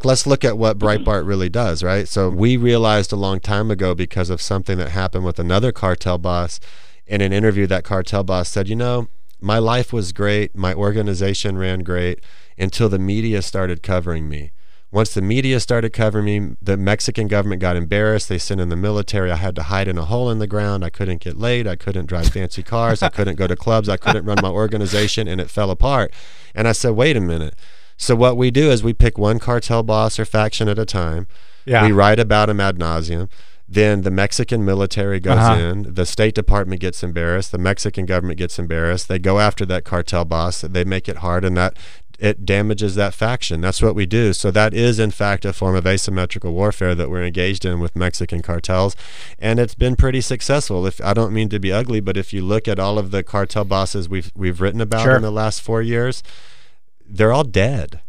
Let's look at what Breitbart really does, right? So we realized a long time ago, because of something that happened with another cartel boss, in an interview, that cartel boss said, you know, my life was great, my organization ran great, until the media started covering me. Once the media started covering me, the Mexican government got embarrassed. They sent in the military. I had to hide in a hole in the ground. I couldn't get laid. I couldn't drive fancy cars. I couldn't go to clubs. I couldn't run my organization, and it fell apart. And I said, wait a minute. So what we do is we pick one cartel boss or faction at a time. Yeah. We write about him ad nauseum. Then the Mexican military goes in. The State Department gets embarrassed. The Mexican government gets embarrassed. They go after that cartel boss. They make it hard, and that it damages that faction. That's what we do. So that is, in fact, a form of asymmetrical warfare that we're engaged in with Mexican cartels, and it's been pretty successful. If I don't mean to be ugly, but if you look at all of the cartel bosses we've written about in the last 4 years, they're all dead.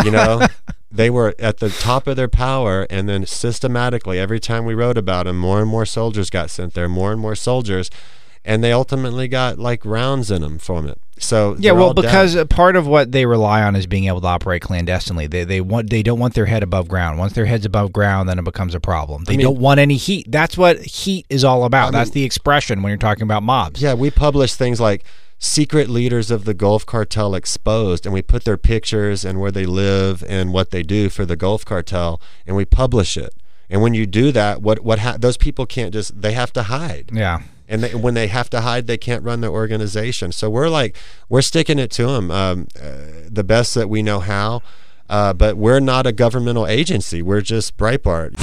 You know, they were at the top of their power, and then systematically, every time we wrote about them, more and more soldiers got sent there, more and more soldiers, and they ultimately got like rounds in them from it. So yeah, well, because part of what they rely on is being able to operate clandestinely. They don't want their head above ground. Once their head's above ground, then it becomes a problem. They don't want any heat. That's what heat is all about. That's the expression when you're talking about mobs. Yeah, we publish things like secret leaders of the Gulf Cartel exposed, and we put their pictures and where they live and what they do for the Gulf Cartel, and we publish it. And when you do that, those people can't just, they have to hide. Yeah. And when they have to hide, they can't run their organization. So we're sticking it to them the best that we know how. But we're not a governmental agency. We're just Breitbart.